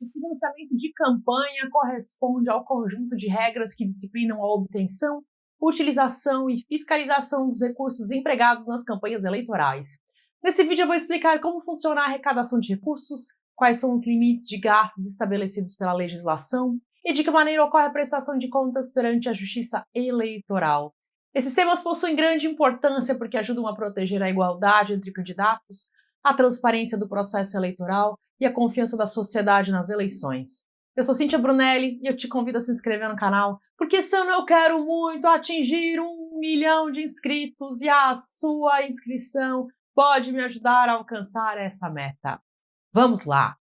O financiamento de campanha corresponde ao conjunto de regras que disciplinam a obtenção, utilização e fiscalização dos recursos empregados nas campanhas eleitorais. Nesse vídeo eu vou explicar como funciona a arrecadação de recursos, quais são os limites de gastos estabelecidos pela legislação e de que maneira ocorre a prestação de contas perante a Justiça Eleitoral. Esses temas possuem grande importância porque ajudam a proteger a igualdade entre candidatos, a transparência do processo eleitoral e a confiança da sociedade nas eleições. Eu sou Cíntia Brunelli e eu te convido a se inscrever no canal, porque se eu não quero muito atingir 1 milhão de inscritos e a sua inscrição pode me ajudar a alcançar essa meta. Vamos lá!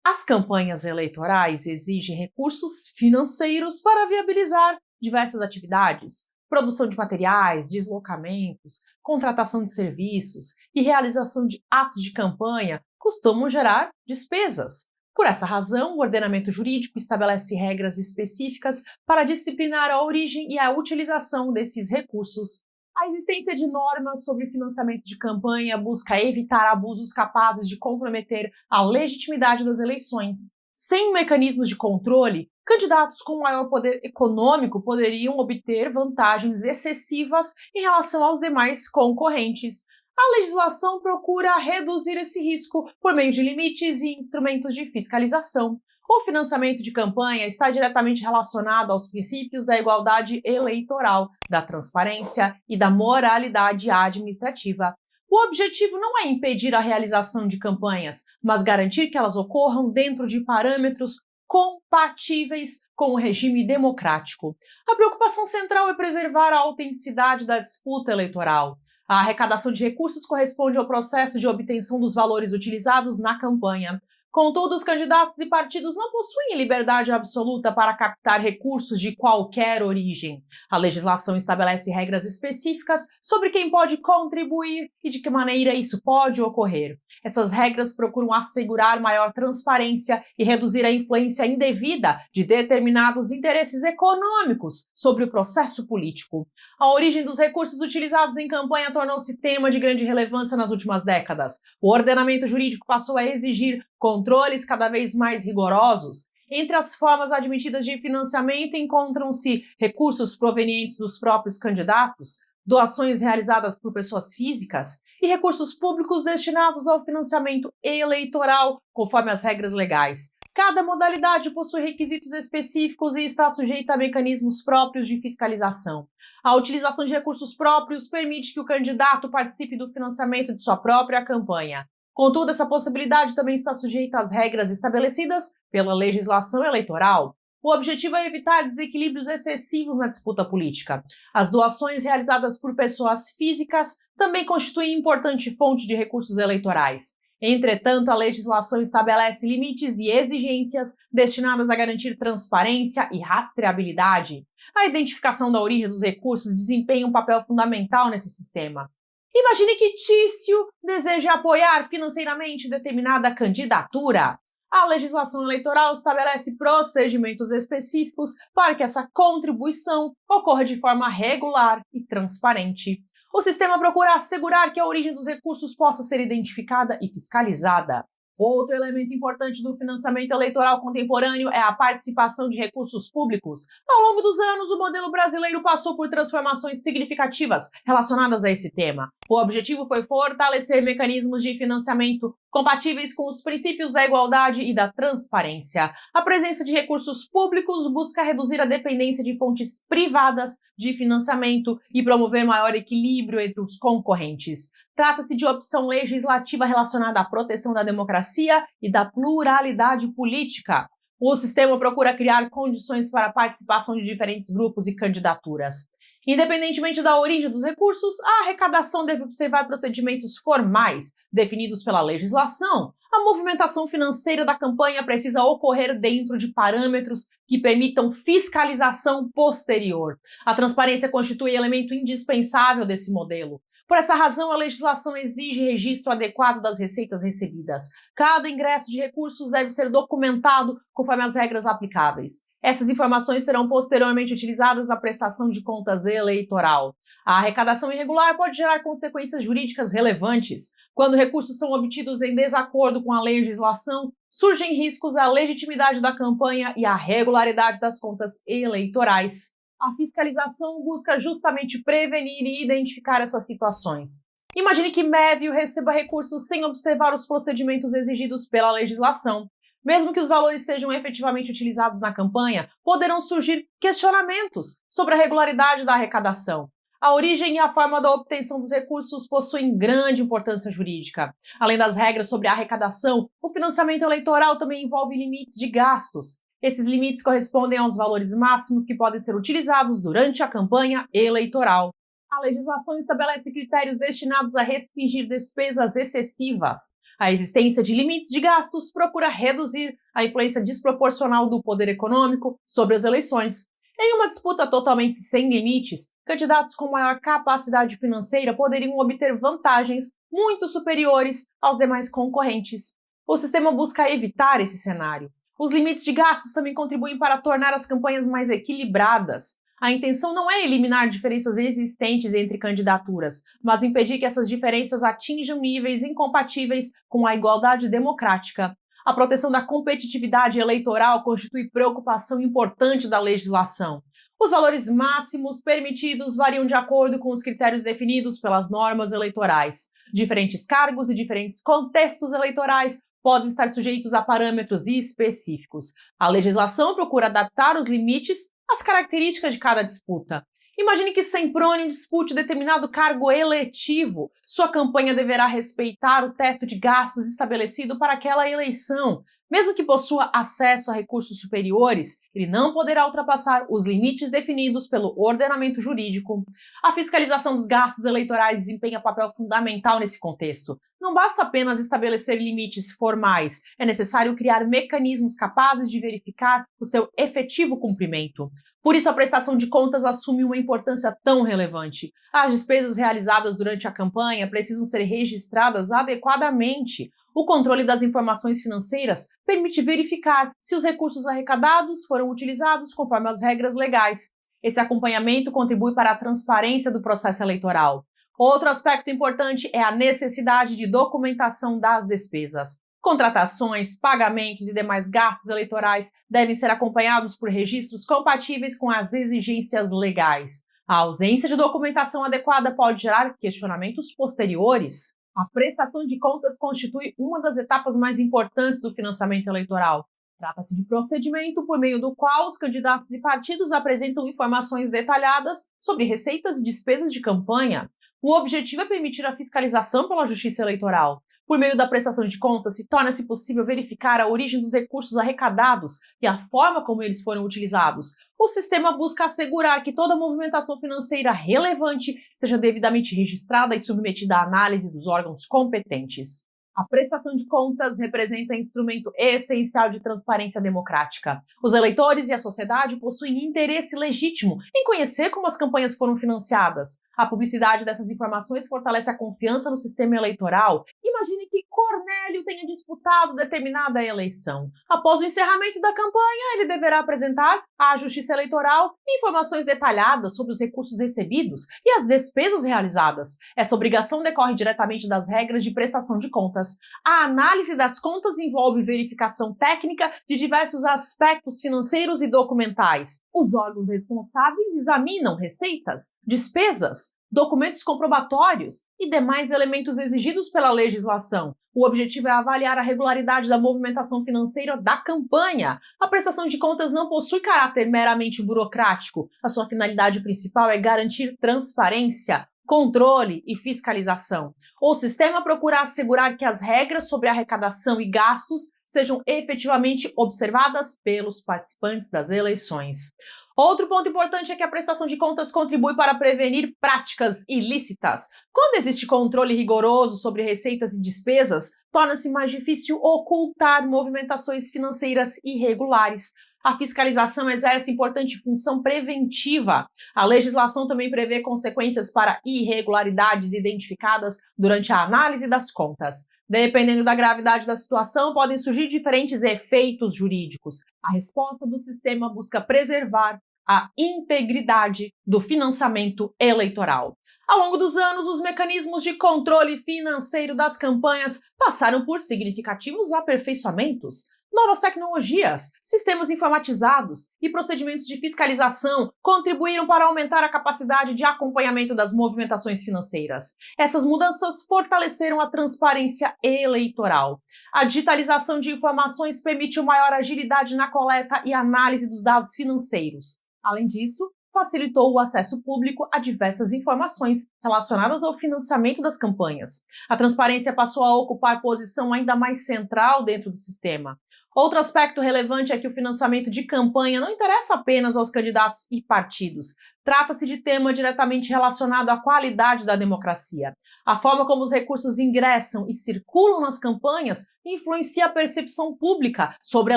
As campanhas eleitorais exigem recursos financeiros para viabilizar diversas atividades, produção de materiais, deslocamentos, contratação de serviços e realização de atos de campanha costumam gerar despesas. Por essa razão, o ordenamento jurídico estabelece regras específicas para disciplinar a origem e a utilização desses recursos. A existência de normas sobre financiamento de campanha busca evitar abusos capazes de comprometer a legitimidade das eleições. Sem mecanismos de controle, candidatos com maior poder econômico poderiam obter vantagens excessivas em relação aos demais concorrentes. A legislação procura reduzir esse risco por meio de limites e instrumentos de fiscalização. O financiamento de campanha está diretamente relacionado aos princípios da igualdade eleitoral, da transparência e da moralidade administrativa. O objetivo não é impedir a realização de campanhas, mas garantir que elas ocorram dentro de parâmetros compatíveis com o regime democrático. A preocupação central é preservar a autenticidade da disputa eleitoral. A arrecadação de recursos corresponde ao processo de obtenção dos valores utilizados na campanha. Contudo, os candidatos e partidos não possuem liberdade absoluta para captar recursos de qualquer origem. A legislação estabelece regras específicas sobre quem pode contribuir e de que maneira isso pode ocorrer. Essas regras procuram assegurar maior transparência e reduzir a influência indevida de determinados interesses econômicos sobre o processo político. A origem dos recursos utilizados em campanha tornou-se tema de grande relevância nas últimas décadas. O ordenamento jurídico passou a exigir controles cada vez mais rigorosos. Entre as formas admitidas de financiamento encontram-se recursos provenientes dos próprios candidatos, doações realizadas por pessoas físicas e recursos públicos destinados ao financiamento eleitoral, conforme as regras legais. Cada modalidade possui requisitos específicos e está sujeita a mecanismos próprios de fiscalização. A utilização de recursos próprios permite que o candidato participe do financiamento de sua própria campanha. Contudo, essa possibilidade também está sujeita às regras estabelecidas pela legislação eleitoral. O objetivo é evitar desequilíbrios excessivos na disputa política. As doações realizadas por pessoas físicas também constituem importante fonte de recursos eleitorais. Entretanto, a legislação estabelece limites e exigências destinadas a garantir transparência e rastreabilidade. A identificação da origem dos recursos desempenha um papel fundamental nesse sistema. Imagine que Tício deseja apoiar financeiramente determinada candidatura. A legislação eleitoral estabelece procedimentos específicos para que essa contribuição ocorra de forma regular e transparente. O sistema procura assegurar que a origem dos recursos possa ser identificada e fiscalizada. Outro elemento importante do financiamento eleitoral contemporâneo é a participação de recursos públicos. Ao longo dos anos, o modelo brasileiro passou por transformações significativas relacionadas a esse tema. O objetivo foi fortalecer mecanismos de financiamento compatíveis com os princípios da igualdade e da transparência. A presença de recursos públicos busca reduzir a dependência de fontes privadas de financiamento e promover maior equilíbrio entre os concorrentes. Trata-se de opção legislativa relacionada à proteção da democracia e da pluralidade política. O sistema procura criar condições para a participação de diferentes grupos e candidaturas. Independentemente da origem dos recursos, a arrecadação deve observar procedimentos formais definidos pela legislação. A movimentação financeira da campanha precisa ocorrer dentro de parâmetros que permitam fiscalização posterior. A transparência constitui elemento indispensável desse modelo. Por essa razão, a legislação exige registro adequado das receitas recebidas. Cada ingresso de recursos deve ser documentado conforme as regras aplicáveis. Essas informações serão posteriormente utilizadas na prestação de contas eleitoral. A arrecadação irregular pode gerar consequências jurídicas relevantes. Quando recursos são obtidos em desacordo com a legislação, surgem riscos à legitimidade da campanha e à regularidade das contas eleitorais. A fiscalização busca justamente prevenir e identificar essas situações. Imagine que Mévio receba recursos sem observar os procedimentos exigidos pela legislação. Mesmo que os valores sejam efetivamente utilizados na campanha, poderão surgir questionamentos sobre a regularidade da arrecadação. A origem e a forma da obtenção dos recursos possuem grande importância jurídica. Além das regras sobre a arrecadação, o financiamento eleitoral também envolve limites de gastos. Esses limites correspondem aos valores máximos que podem ser utilizados durante a campanha eleitoral. A legislação estabelece critérios destinados a restringir despesas excessivas. A existência de limites de gastos procura reduzir a influência desproporcional do poder econômico sobre as eleições. Em uma disputa totalmente sem limites, candidatos com maior capacidade financeira poderiam obter vantagens muito superiores aos demais concorrentes. O sistema busca evitar esse cenário. Os limites de gastos também contribuem para tornar as campanhas mais equilibradas. A intenção não é eliminar diferenças existentes entre candidaturas, mas impedir que essas diferenças atinjam níveis incompatíveis com a igualdade democrática. A proteção da competitividade eleitoral constitui preocupação importante da legislação. Os valores máximos permitidos variam de acordo com os critérios definidos pelas normas eleitorais. Diferentes cargos e diferentes contextos eleitorais podem estar sujeitos a parâmetros específicos. A legislação procura adaptar os limites às características de cada disputa. Imagine que Sempronium dispute determinado cargo eletivo. Sua campanha deverá respeitar o teto de gastos estabelecido para aquela eleição. Mesmo que possua acesso a recursos superiores, ele não poderá ultrapassar os limites definidos pelo ordenamento jurídico. A fiscalização dos gastos eleitorais desempenha papel fundamental nesse contexto. Não basta apenas estabelecer limites formais, é necessário criar mecanismos capazes de verificar o seu efetivo cumprimento. Por isso, a prestação de contas assume uma importância tão relevante. As despesas realizadas durante a campanha precisam ser registradas adequadamente. O controle das informações financeiras permite verificar se os recursos arrecadados foram utilizados conforme as regras legais. Esse acompanhamento contribui para a transparência do processo eleitoral. Outro aspecto importante é a necessidade de documentação das despesas. Contratações, pagamentos e demais gastos eleitorais devem ser acompanhados por registros compatíveis com as exigências legais. A ausência de documentação adequada pode gerar questionamentos posteriores. A prestação de contas constitui uma das etapas mais importantes do financiamento eleitoral. Trata-se de procedimento por meio do qual os candidatos e partidos apresentam informações detalhadas sobre receitas e despesas de campanha. O objetivo é permitir a fiscalização pela Justiça Eleitoral. Por meio da prestação de contas, torna-se possível verificar a origem dos recursos arrecadados e a forma como eles foram utilizados. O sistema busca assegurar que toda movimentação financeira relevante seja devidamente registrada e submetida à análise dos órgãos competentes. A prestação de contas representa instrumento essencial de transparência democrática. Os eleitores e a sociedade possuem interesse legítimo em conhecer como as campanhas foram financiadas. A publicidade dessas informações fortalece a confiança no sistema eleitoral. Imagine que Cornélio tenha disputado determinada eleição. Após o encerramento da campanha, ele deverá apresentar à Justiça Eleitoral informações detalhadas sobre os recursos recebidos e as despesas realizadas. Essa obrigação decorre diretamente das regras de prestação de contas. A análise das contas envolve verificação técnica de diversos aspectos financeiros e documentais. Os órgãos responsáveis examinam receitas, despesas, documentos comprobatórios e demais elementos exigidos pela legislação. O objetivo é avaliar a regularidade da movimentação financeira da campanha. A prestação de contas não possui caráter meramente burocrático. A sua finalidade principal é garantir transparência, controle e fiscalização. O sistema procura assegurar que as regras sobre arrecadação e gastos sejam efetivamente observadas pelos participantes das eleições. Outro ponto importante é que a prestação de contas contribui para prevenir práticas ilícitas. Quando existe controle rigoroso sobre receitas e despesas, torna-se mais difícil ocultar movimentações financeiras irregulares. A fiscalização exerce importante função preventiva. A legislação também prevê consequências para irregularidades identificadas durante a análise das contas. Dependendo da gravidade da situação, podem surgir diferentes efeitos jurídicos. A resposta do sistema busca preservar a integridade do financiamento eleitoral. Ao longo dos anos, os mecanismos de controle financeiro das campanhas passaram por significativos aperfeiçoamentos. Novas tecnologias, sistemas informatizados e procedimentos de fiscalização contribuíram para aumentar a capacidade de acompanhamento das movimentações financeiras. Essas mudanças fortaleceram a transparência eleitoral. A digitalização de informações permitiu maior agilidade na coleta e análise dos dados financeiros. Além disso, facilitou o acesso público a diversas informações relacionadas ao financiamento das campanhas. A transparência passou a ocupar posição ainda mais central dentro do sistema. Outro aspecto relevante é que o financiamento de campanha não interessa apenas aos candidatos e partidos. Trata-se de tema diretamente relacionado à qualidade da democracia. A forma como os recursos ingressam e circulam nas campanhas influencia a percepção pública sobre a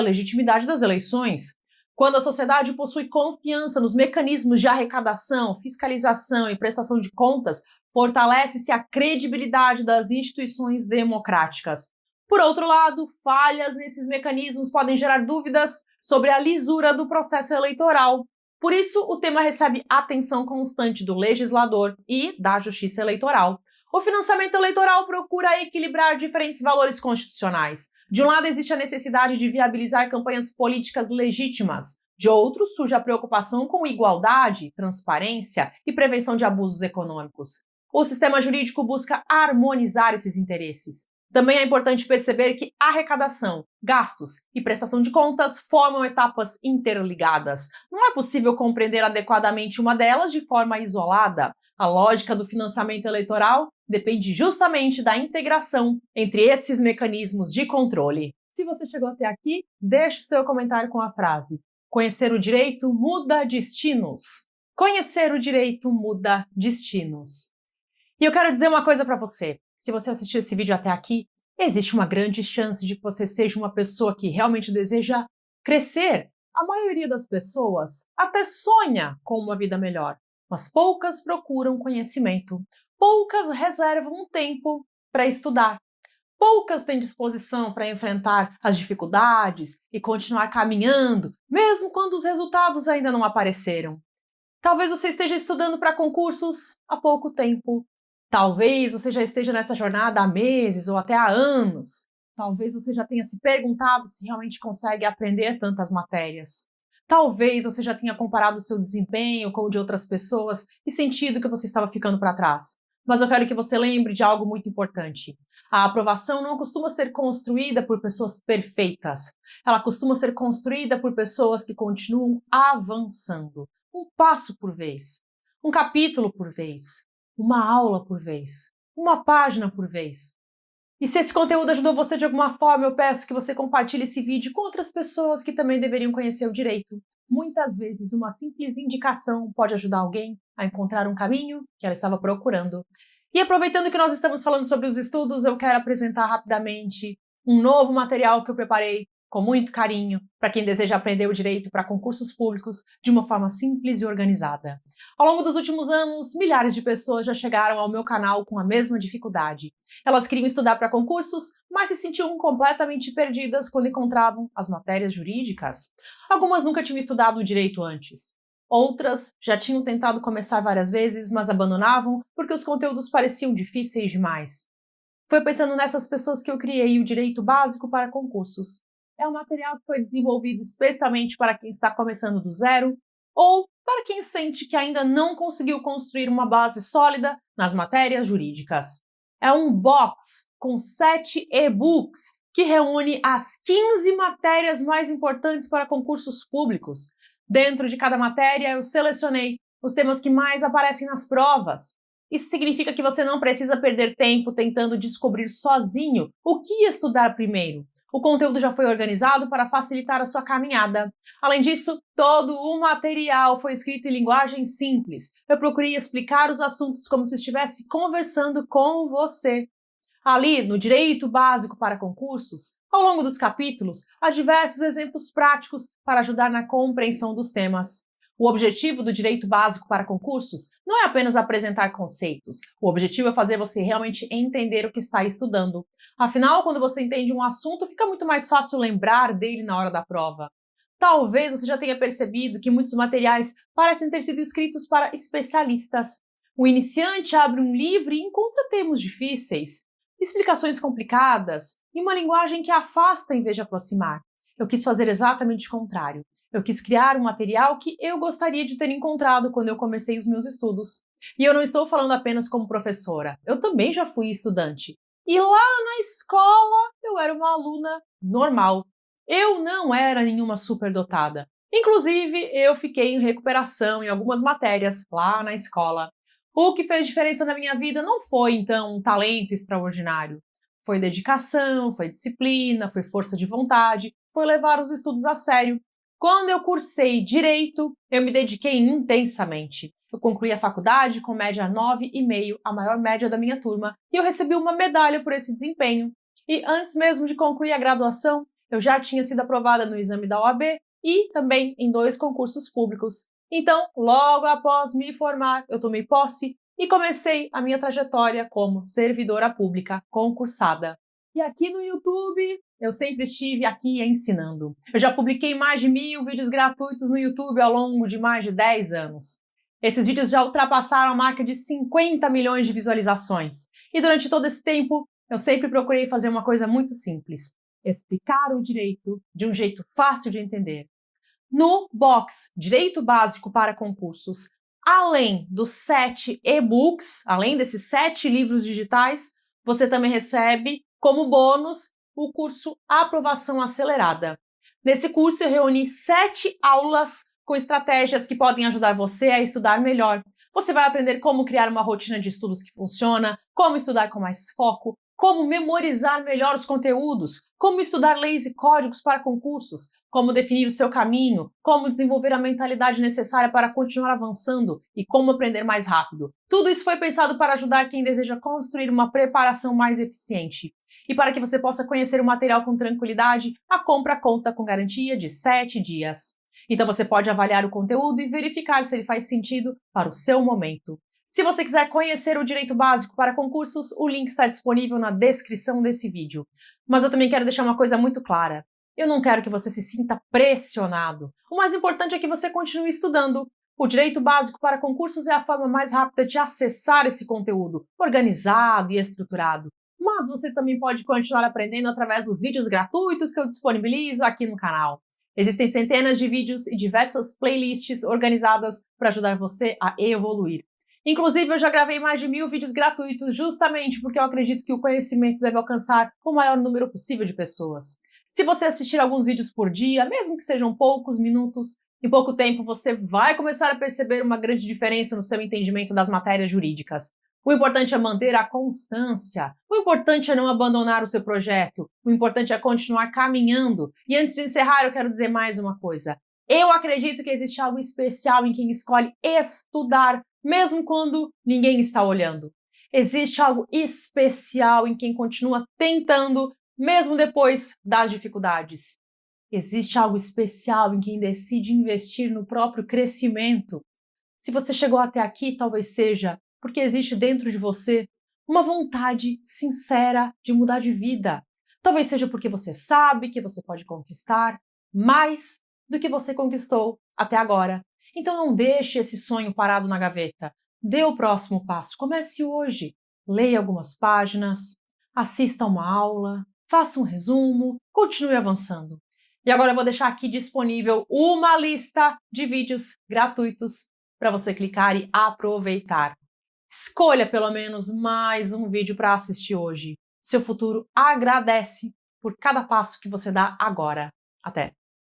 legitimidade das eleições. Quando a sociedade possui confiança nos mecanismos de arrecadação, fiscalização e prestação de contas, fortalece-se a credibilidade das instituições democráticas. Por outro lado, falhas nesses mecanismos podem gerar dúvidas sobre a lisura do processo eleitoral. Por isso, o tema recebe atenção constante do legislador e da Justiça Eleitoral. O financiamento eleitoral procura equilibrar diferentes valores constitucionais. De um lado, existe a necessidade de viabilizar campanhas políticas legítimas. De outro, surge a preocupação com igualdade, transparência e prevenção de abusos econômicos. O sistema jurídico busca harmonizar esses interesses. Também é importante perceber que arrecadação, gastos e prestação de contas formam etapas interligadas. Não é possível compreender adequadamente uma delas de forma isolada. A lógica do financiamento eleitoral depende justamente da integração entre esses mecanismos de controle. Se você chegou até aqui, deixe seu comentário com a frase: conhecer o direito muda destinos. Conhecer o direito muda destinos. E eu quero dizer uma coisa para você. Se você assistiu esse vídeo até aqui, existe uma grande chance de que você seja uma pessoa que realmente deseja crescer. A maioria das pessoas até sonha com uma vida melhor, mas poucas procuram conhecimento. Poucas reservam um tempo para estudar. Poucas têm disposição para enfrentar as dificuldades e continuar caminhando, mesmo quando os resultados ainda não apareceram. Talvez você esteja estudando para concursos há pouco tempo. Talvez você já esteja nessa jornada há meses ou até há anos. Talvez você já tenha se perguntado se realmente consegue aprender tantas matérias. Talvez você já tenha comparado o seu desempenho com o de outras pessoas e sentido que você estava ficando para trás. Mas eu quero que você lembre de algo muito importante. A aprovação não costuma ser construída por pessoas perfeitas. Ela costuma ser construída por pessoas que continuam avançando. Um passo por vez. Um capítulo por vez. Uma aula por vez, uma página por vez. E se esse conteúdo ajudou você de alguma forma, eu peço que você compartilhe esse vídeo com outras pessoas que também deveriam conhecer o direito. Muitas vezes, uma simples indicação pode ajudar alguém a encontrar um caminho que ela estava procurando. E aproveitando que nós estamos falando sobre os estudos, eu quero apresentar rapidamente um novo material que eu preparei com muito carinho para quem deseja aprender o direito para concursos públicos de uma forma simples e organizada. Ao longo dos últimos anos, milhares de pessoas já chegaram ao meu canal com a mesma dificuldade. Elas queriam estudar para concursos, mas se sentiam completamente perdidas quando encontravam as matérias jurídicas. Algumas nunca tinham estudado o direito antes. Outras já tinham tentado começar várias vezes, mas abandonavam porque os conteúdos pareciam difíceis demais. Foi pensando nessas pessoas que eu criei o Direito Básico para Concursos. É um material que foi desenvolvido especialmente para quem está começando do zero ou para quem sente que ainda não conseguiu construir uma base sólida nas matérias jurídicas. É um box com 7 e-books que reúne as 15 matérias mais importantes para concursos públicos. Dentro de cada matéria, eu selecionei os temas que mais aparecem nas provas. Isso significa que você não precisa perder tempo tentando descobrir sozinho o que estudar primeiro. O conteúdo já foi organizado para facilitar a sua caminhada. Além disso, todo o material foi escrito em linguagem simples. Eu procurei explicar os assuntos como se estivesse conversando com você. Ali, no Direito Básico para Concursos, ao longo dos capítulos, há diversos exemplos práticos para ajudar na compreensão dos temas. O objetivo do Direito Básico para Concursos não é apenas apresentar conceitos. O objetivo é fazer você realmente entender o que está estudando. Afinal, quando você entende um assunto, fica muito mais fácil lembrar dele na hora da prova. Talvez você já tenha percebido que muitos materiais parecem ter sido escritos para especialistas. O iniciante abre um livro e encontra termos difíceis, explicações complicadas e uma linguagem que afasta em vez de aproximar. Eu quis fazer exatamente o contrário. Eu quis criar um material que eu gostaria de ter encontrado quando eu comecei os meus estudos. E eu não estou falando apenas como professora. Eu também já fui estudante. E lá na escola eu era uma aluna normal. Eu não era nenhuma superdotada. Inclusive, eu fiquei em recuperação em algumas matérias lá na escola. O que fez diferença na minha vida não foi, então, um talento extraordinário. Foi dedicação, foi disciplina, foi força de vontade, foi levar os estudos a sério. Quando eu cursei Direito, eu me dediquei intensamente. Eu concluí a faculdade com média 9,5, a maior média da minha turma, e eu recebi uma medalha por esse desempenho. E antes mesmo de concluir a graduação, eu já tinha sido aprovada no exame da OAB e também em 2 concursos públicos. Então, logo após me formar, eu tomei posse e comecei a minha trajetória como servidora pública concursada. E aqui no YouTube, eu sempre estive aqui ensinando. Eu já publiquei mais de 1000 vídeos gratuitos no YouTube ao longo de mais de 10 anos. Esses vídeos já ultrapassaram a marca de 50 milhões de visualizações. E durante todo esse tempo, eu sempre procurei fazer uma coisa muito simples: explicar o direito de um jeito fácil de entender. No box Direito Básico para Concursos, além dos 7 e-books, além desses 7 livros digitais, você também recebe, como bônus, o curso Aprovação Acelerada. Nesse curso eu reuni 7 aulas com estratégias que podem ajudar você a estudar melhor. Você vai aprender como criar uma rotina de estudos que funciona, como estudar com mais foco, como memorizar melhor os conteúdos, como estudar leis e códigos para concursos, como definir o seu caminho, como desenvolver a mentalidade necessária para continuar avançando e como aprender mais rápido. Tudo isso foi pensado para ajudar quem deseja construir uma preparação mais eficiente. E para que você possa conhecer o material com tranquilidade, a compra conta com garantia de 7 dias. Então você pode avaliar o conteúdo e verificar se ele faz sentido para o seu momento. Se você quiser conhecer o Direito Básico para Concursos, o link está disponível na descrição desse vídeo. Mas eu também quero deixar uma coisa muito clara. Eu não quero que você se sinta pressionado. O mais importante é que você continue estudando. O Direito Básico para Concursos é a forma mais rápida de acessar esse conteúdo, organizado e estruturado. Mas você também pode continuar aprendendo através dos vídeos gratuitos que eu disponibilizo aqui no canal. Existem centenas de vídeos e diversas playlists organizadas para ajudar você a evoluir. Inclusive, eu já gravei mais de 1000 vídeos gratuitos justamente porque eu acredito que o conhecimento deve alcançar o maior número possível de pessoas. Se você assistir alguns vídeos por dia, mesmo que sejam poucos minutos, em pouco tempo você vai começar a perceber uma grande diferença no seu entendimento das matérias jurídicas. O importante é manter a constância. O importante é não abandonar o seu projeto. O importante é continuar caminhando. E antes de encerrar, eu quero dizer mais uma coisa. Eu acredito que existe algo especial em quem escolhe estudar, mesmo quando ninguém está olhando. Existe algo especial em quem continua tentando, mesmo depois das dificuldades. Existe algo especial em quem decide investir no próprio crescimento. Se você chegou até aqui, talvez seja porque existe dentro de você uma vontade sincera de mudar de vida. Talvez seja porque você sabe que você pode conquistar mais do que você conquistou até agora. Então não deixe esse sonho parado na gaveta. Dê o próximo passo. Comece hoje. Leia algumas páginas, assista uma aula, faça um resumo, continue avançando. E agora eu vou deixar aqui disponível uma lista de vídeos gratuitos para você clicar e aproveitar. Escolha pelo menos mais um vídeo para assistir hoje. Seu futuro agradece por cada passo que você dá agora. Até!